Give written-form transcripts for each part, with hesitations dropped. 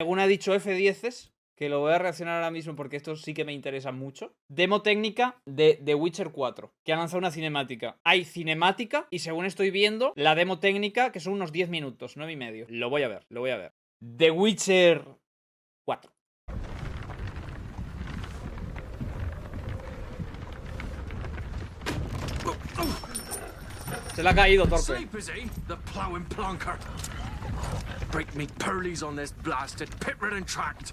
Según ha dicho F10, que lo voy a reaccionar ahora mismo porque esto sí que me interesa mucho. Demo técnica de The Witcher 4, que ha lanzado una cinemática. Hay cinemática y según estoy viendo, la demo técnica, que son unos 10 minutos, 9 y medio. Lo voy a ver, lo voy a ver. The Witcher 4. Se le ha caído, torpe. Break me pearlies on this blasted pit-ridden tract.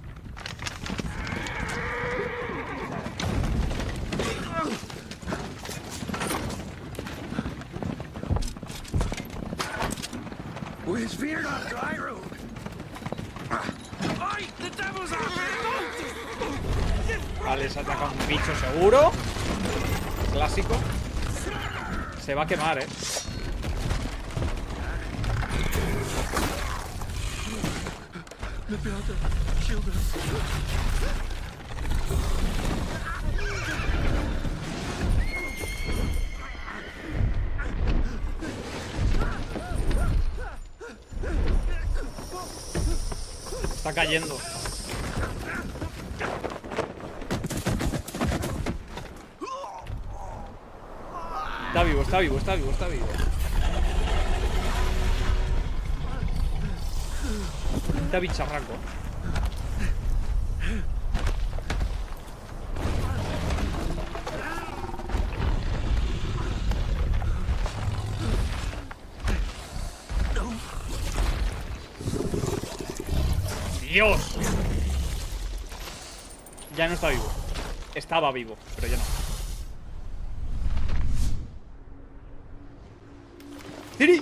Where's Veered off the high road? Ay, the devil's after me! Vale, se ataca un bicho seguro. Clásico. Se va a quemar, Está cayendo. Está vivo, está vivo, está vivo, está vivo. Está bicharraco. ¡Dios! Ya no está vivo. Estaba vivo, pero ya no. ¡Tiri!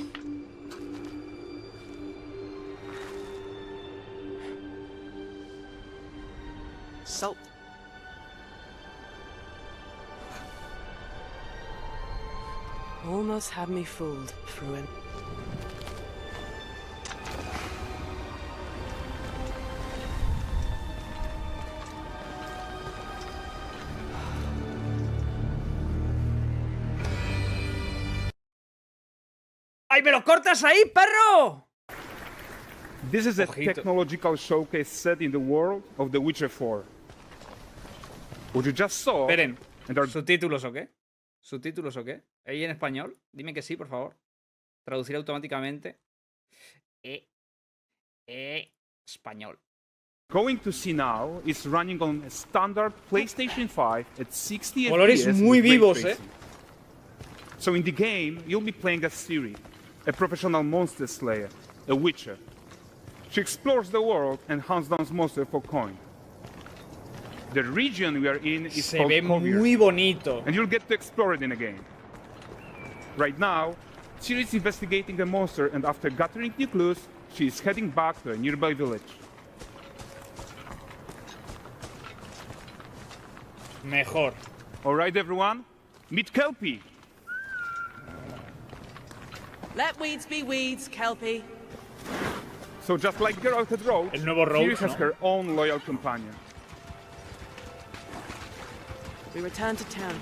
Salt. Almost had me fooled, Fruin. ¡Ay, me lo cortas ahí, perro! This is a Ojito. technological showcase set in the world of The Witcher 4. What you just saw... Esperen, and are- ¿subtítulos o qué? ¿Subtítulos o qué? ¿Ahí en español? Dime que sí, por favor. Traducir automáticamente. Español. going to see now is running on a standard PlayStation 5 at 60 Colores FPS muy with ray vivos, tracing. So in the game, you'll be playing as Ciri, a professional monster slayer, a witcher. She explores the world and hunts down monsters for coin. The region we are in is Se called ve Kovir, muy bonito. and you'll get to explore it in a game. Right now, Ciri is investigating a monster, and after gathering new clues, she is heading back to a nearby village. Mejor. All right, everyone, meet Kelpie. Let weeds be weeds, Kelpie. So just like Geralt had wrote, El nuevo Ciri Roach, has ¿no? her own loyal companion. We return to town.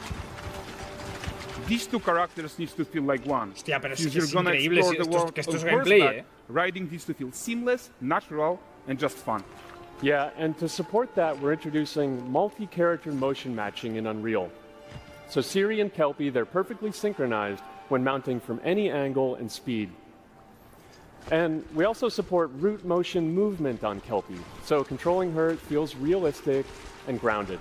These two characters need to feel like one. Hostia, pero es Since que es you're gonna increíble. explore Si the esto, world que esto on es gameplay, horseback, riding needs to feel seamless, natural, and just fun. Yeah, and to support that, we're introducing multi-character motion matching in Unreal. So Ciri and Kelpie, they're perfectly synchronized when mounting from any angle and speed. And we also support root motion movement on Kelpie, so controlling her feels realistic and grounded.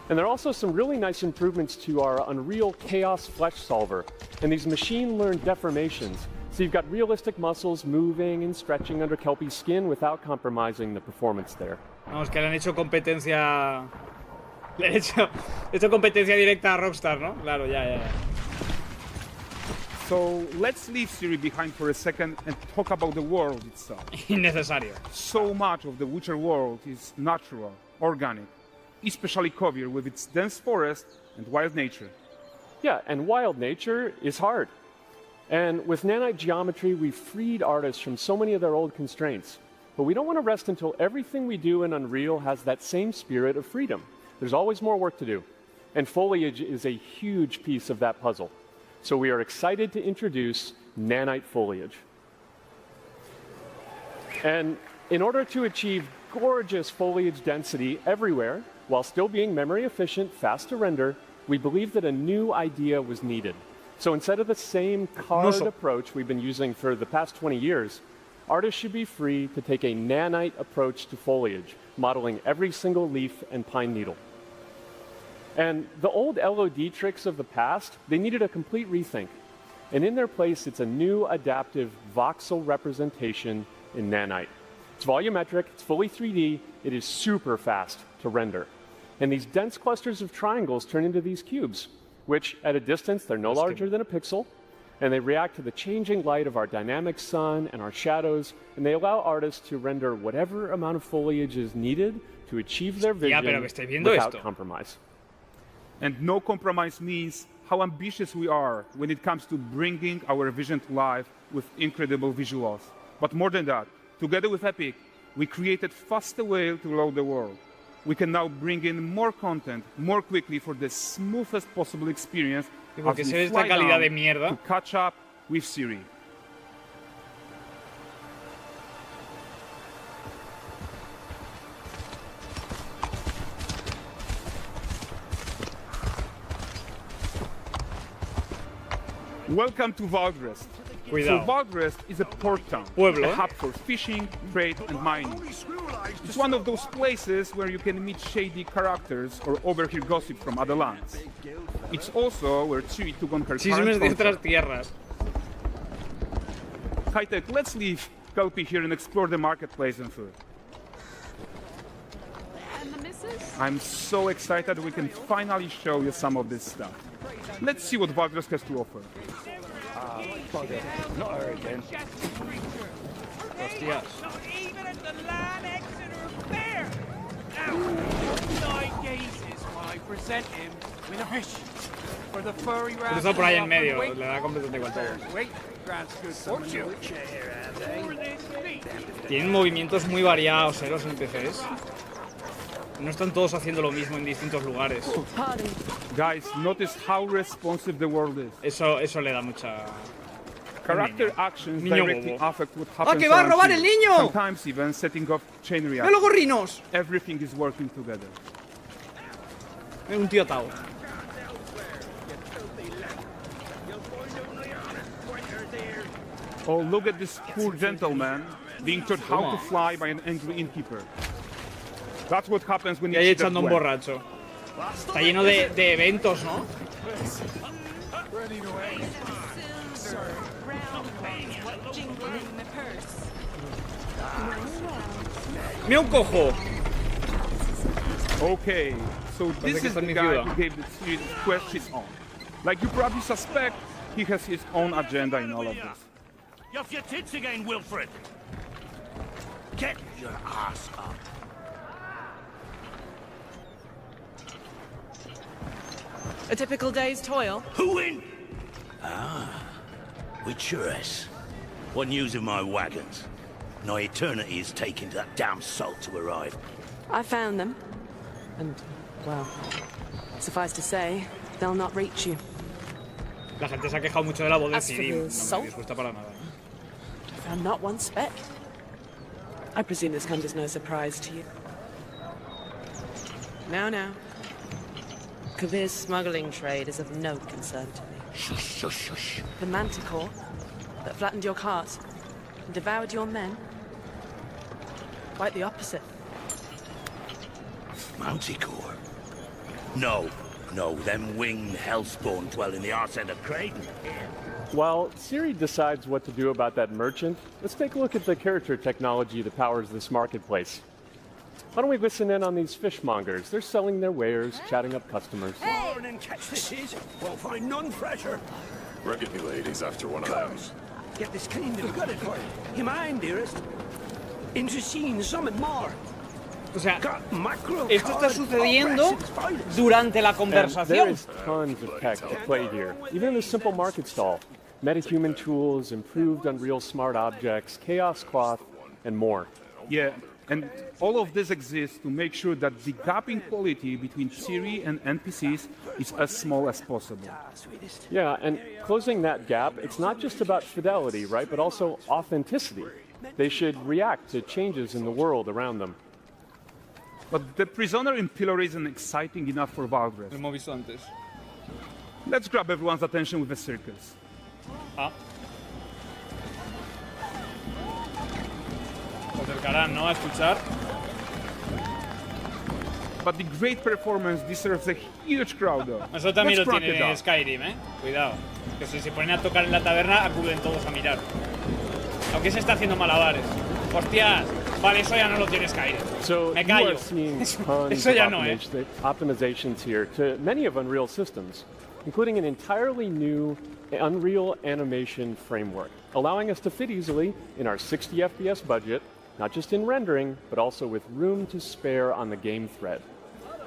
And there are also some really nice improvements to our Unreal Chaos Flesh Solver and these machine-learned deformations. So you've got realistic muscles moving and stretching under Kelpie's skin without compromising the performance there. Vamos, que le han hecho competencia. Le han hecho competencia directa a Rockstar, ¿no? Claro, ya. So let's leave Ciri behind for a second and talk about the world itself. Innecesario. So much of the Witcher world is natural, organic, especially Kovir with its dense forest and wild nature. Yeah, and wild nature is hard. And with nanite geometry, we've freed artists from so many of their old constraints. But we don't want to rest until everything we do in Unreal has that same spirit of freedom. There's always more work to do. And foliage is a huge piece of that puzzle. So we are excited to introduce nanite foliage. And In order to achieve gorgeous foliage density everywhere, while still being memory efficient, fast to render, we believed that a new idea was needed. So instead of the same card approach we've been using for the past 20 years, artists should be free to take a nanite approach to foliage, modeling every single leaf and pine needle. And the old LOD tricks of the past, they needed a complete rethink. And in their place, it's a new adaptive voxel representation in nanite. It's volumetric, it's fully 3D, it is super fast to render. And these dense clusters of triangles turn into these cubes, which at a distance, they're no larger than a pixel, and they react to the changing light of our dynamic sun and our shadows, and they allow artists to render whatever amount of foliage is needed to achieve their vision without compromise. And no compromise means how ambitious we are when it comes to bringing our vision to life with incredible visuals. But more than that, together with Epic, we created faster way to load the world. We can now bring in more content more quickly for the smoothest possible experience as we fly down to catch up with Siri. Welcome to Valdrest. So Valdrest is a port town, a hub for fishing, trade and mining. It's one of those places where you can meet shady characters or overhear gossip from other lands. It's also where Ciri took on her current contract. High-tech, let's leave Kelpie here and explore the marketplace and food. And the missus? I'm so excited we can finally show you some of this stuff. Let's see what Valdrest has to offer. Not her again. Hostias. Not even at the land Exeter Fair. Now, 9 gazes while I present him with a fish for the furry rat. Cruza por ahí en medio, le da completamente igual todo. Wait, grants good fortune. Tienen movimientos muy variados, los NPCs. No están todos haciendo lo mismo en distintos lugares. Guys, notice how responsive the world is. Eso le da mucha... Character actions directly affect what happens que va a robar el niño! Sometimes even setting off chain ¡Ve reactions. los gorrinos! Everything is working together. Es un tío atado. Oh, look at this poor gentleman being taught how to fly by an angry innkeeper. That's what happens when you ahí see that echando un web. borracho. Está lleno de eventos, ¿no? ¡Mira un cojo! Okay, so this is the guy who gave the series quest his own. Like you probably suspect, he has his own agenda in all of this. You're off your tits again, Wilfred. Get your ass up. A typical day's toil. Who in? Ah, Witcheress. What news of my wagons? No eternity is taking that damn salt to arrive. I found them. And, well, suffice to say, they'll not reach you. La gente se ha quejado mucho de la voz de As for Ciri. the No me salt? disgusta para nada. I found not one speck. I presume this comes as no surprise to you. Now. Kavir's smuggling trade is of no concern to me. Shush, shush, shush. The manticore that flattened your cart and devoured your men? Quite the opposite. Manticore? No, them winged hellspawn dwell in the arse end of Creighton. While Ciri decides what to do about that merchant, let's take a look at the character technology that powers this marketplace. Why don't we listen in on these fishmongers? They're selling their wares, chatting up customers. Morning, catch this is. Won't find none fresher. Reckon you ladies after one of those. Get this cleaned and gutted for you. You mind, dearest? Into seeing something more. O sea, Got mackerel esto está cod, sucediendo oppressed violence. durante la And there conversación. is tons of tech at play here, even in the simple market stall. Metahuman tools, improved Unreal smart objects, chaos cloth, and more. Yeah, and all of this exists to make sure that the gap in quality between Ciri and NPCs is as small as possible. Yeah, and closing that gap, it's not just about fidelity, right, but also authenticity. They should react to changes in the world around them. But the prisoner in pillory isn't exciting enough for Valdres. Lo hemos visto antes. Let's grab everyone's attention with a circus. Ah. Se acercarán, ¿no? A escuchar. But the great performance deserves a huge crowd, though. Eso también Let's lo crank tiene it up. Skyrim, Cuidado. Que si se ponen a tocar en la taberna, acuden todos a mirar. Aunque se está haciendo malabares. ¡Hostias! Vale, eso ya no lo tiene Skyrim. So Me you callo. are seeing tons Eso of ya no, optimizations here to many of Unreal systems, including an entirely new Unreal animation framework, allowing us to fit easily in our 60 FPS budget, not just in rendering, but also with room to spare on the game thread.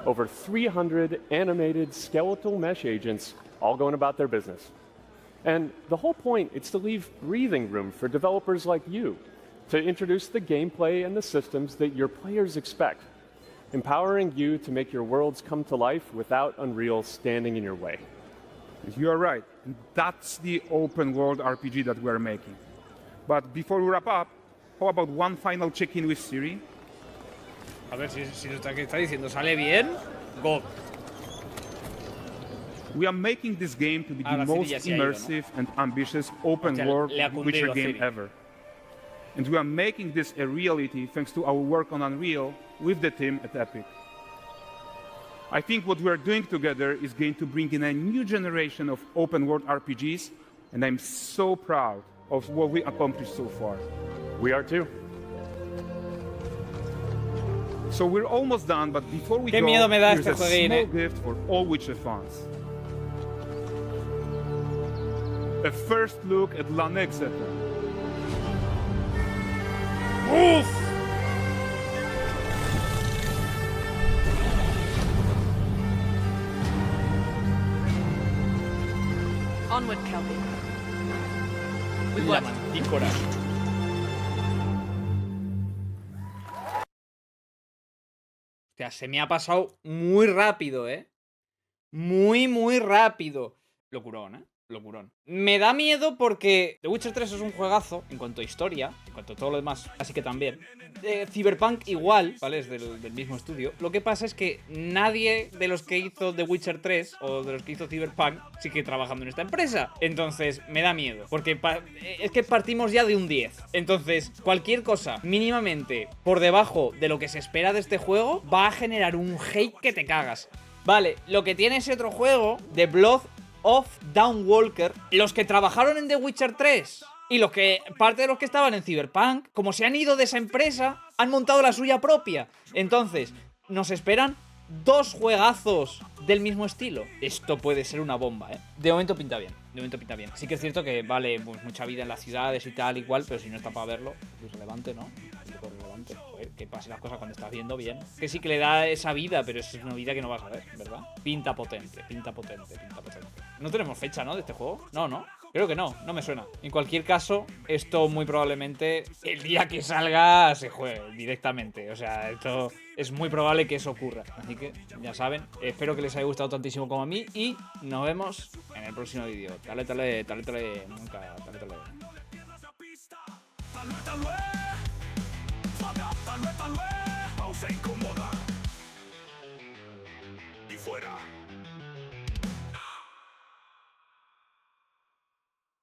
Over 300 animated skeletal mesh agents all going about their business. And the whole point is to leave breathing room for developers like you to introduce the gameplay and the systems that your players expect, empowering you to make your worlds come to life without Unreal standing in your way. You are right. And that's the open world RPG that we're making. But before we wrap up, how about one final check-in with Siri? A ver si lo que está diciendo sale bien. Go. We are making this game to be Ahora the Siri most ya se ha ido, ¿no? immersive and ambitious open Hostia, world le ha Witcher cundido a game Siri. ever. And we are making this a reality thanks to our work on Unreal with the team at Epic. I think what we are doing together is going to bring in a new generation of open world RPGs, and I'm so proud of what we accomplished so far. We are too. So we're almost done, but before we Qué go, miedo me da here's este a jueguín, small gift for all Witcher fans. A first look at Lanexeter. ¡Uf! Onward, Kelby. With La what? mantícora. Hostia, se me ha pasado muy rápido, muy rápido. Locurón, Locurón. Me da miedo porque The Witcher 3 es un juegazo en cuanto a historia, en cuanto a todo lo demás, así que también. Cyberpunk igual, ¿vale? Es del mismo estudio. Lo que pasa es que nadie de los que hizo The Witcher 3 o de los que hizo Cyberpunk sigue trabajando en esta empresa. Entonces, me da miedo, porque es que partimos ya de un 10. Entonces, cualquier cosa mínimamente por debajo de lo que se espera de este juego va a generar un hate que te cagas. Vale, lo que tiene ese otro juego, The Blood of Dawnwalker, los que trabajaron en The Witcher 3 y parte de los que estaban en Cyberpunk, como se han ido de esa empresa, han montado la suya propia. Entonces, nos esperan 2 juegazos del mismo estilo. Esto puede ser una bomba, De momento pinta bien, Sí que es cierto que vale pues, mucha vida en las ciudades y tal, igual, pero si no está para verlo, es relevante, ¿no? Relevante. Joder, que pasen las cosas cuando estás viendo bien. Que sí que le da esa vida, pero es una vida que no vas a ver, ¿verdad? Pinta potente. No tenemos fecha, ¿no? De este juego. No. Creo que no me suena. En cualquier caso, esto muy probablemente el día que salga se juegue directamente. O sea, esto es muy probable que eso ocurra. Así que, ya saben, espero que les haya gustado tantísimo como a mí y nos vemos en el próximo vídeo. Dale, nunca, dale. Pausa incómoda. Y fuera.